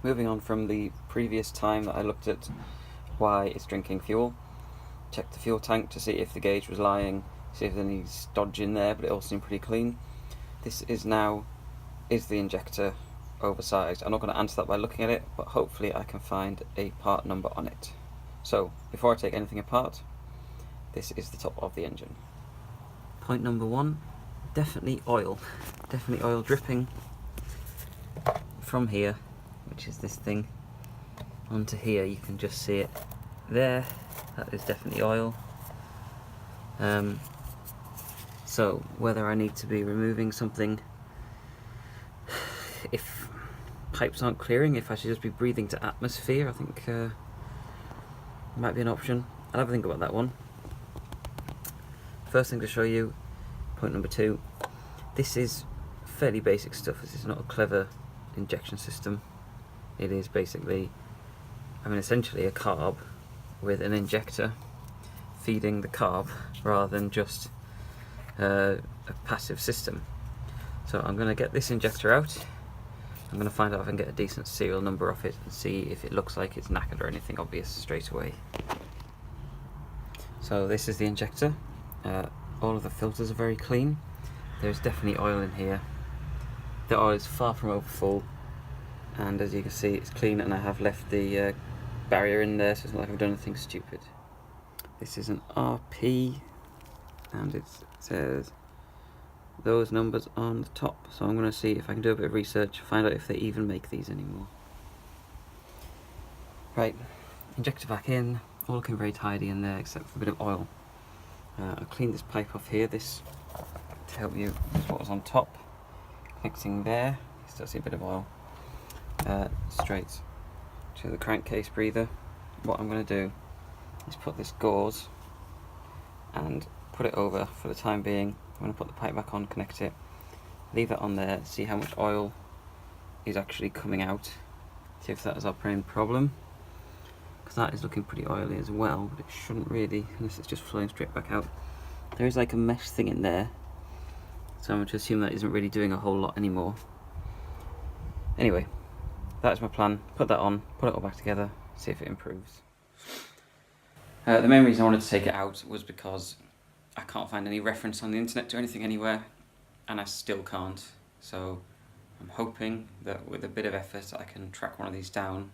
Moving on from the previous time that I looked at why it's drinking fuel, checked the fuel tank to see if the gauge was lying, see if there's any stodge in there, but it all seemed pretty clean. This is the injector oversized? I'm not going to answer that by looking at it, but hopefully I can find a part number on it. So before I take anything apart, this is the top of the engine. Point number one, definitely oil dripping from here, which is this thing, onto here. You can just see it there. That is definitely oil. So whether I need to be removing something, if pipes aren't clearing, if I should just be breathing to atmosphere, I think might be an option. I'll have a think about that one. First thing to show you, point number two, this is fairly basic stuff. This is not a clever injection system. It is basically, essentially a carb with an injector feeding the carb rather than just a passive system. So I'm going to get this injector out. I'm going to find out if I can get a decent serial number off it and see if it looks like it's knackered or anything obvious straight away. So this is the injector. All of the filters are very clean. There's definitely oil in here. The oil is far from over full, and as you can see it's clean, and I have left the barrier in there, so it's not like I've done anything stupid. This is an RP, and it says those numbers on the top, so I'm going to see if I can do a bit of research, find out if they even make these anymore. Right, injector back in, all looking very tidy in there except for a bit of oil. I'll clean this pipe off here, this to help you, this is what was on top, connecting there, you still see a bit of oil, straight to the crankcase breather. What I'm going to do is put this gauze and put it over for the time being. I'm going to put the pipe back on, connect it, leave it on there, see how much oil is actually coming out, see if that is our main problem, because that is looking pretty oily as well, but it shouldn't really, unless it's just flowing straight back out. There is like a mesh thing in there, so I'm going to assume that isn't really doing a whole lot anymore. Anyway, that's my plan. Put that on, put it all back together, see if it improves. The main reason I wanted to take it out was because I can't find any reference on the internet to anything anywhere, and I still can't. So I'm hoping that with a bit of effort I can track one of these down,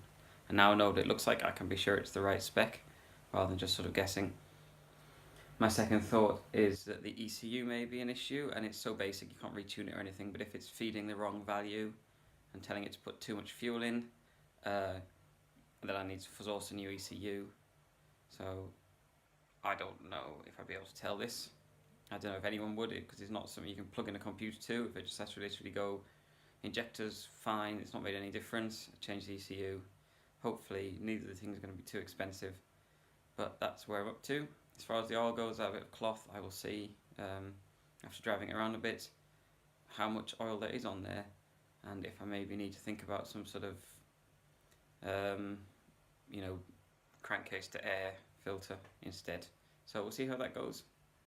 and now I know what it looks like, I can be sure it's the right spec rather than just sort of guessing. My second thought is that the ECU may be an issue, and it's so basic you can't retune it or anything, but if it's feeding the wrong value and telling it to put too much fuel in, then I need to source a new ECU. So I don't know if I'd be able to tell this. I don't know if anyone would, because it's not something you can plug in a computer to. If it just has to literally go, injector's fine, it's not made any difference, change the ECU. Hopefully neither of the things are going to be too expensive, but that's where I'm up to. As far as the oil goes, I have a bit of cloth. I will see, after driving it around a bit, how much oil there is on there, and if I maybe need to think about some sort of crankcase to air filter instead. So we'll see how that goes.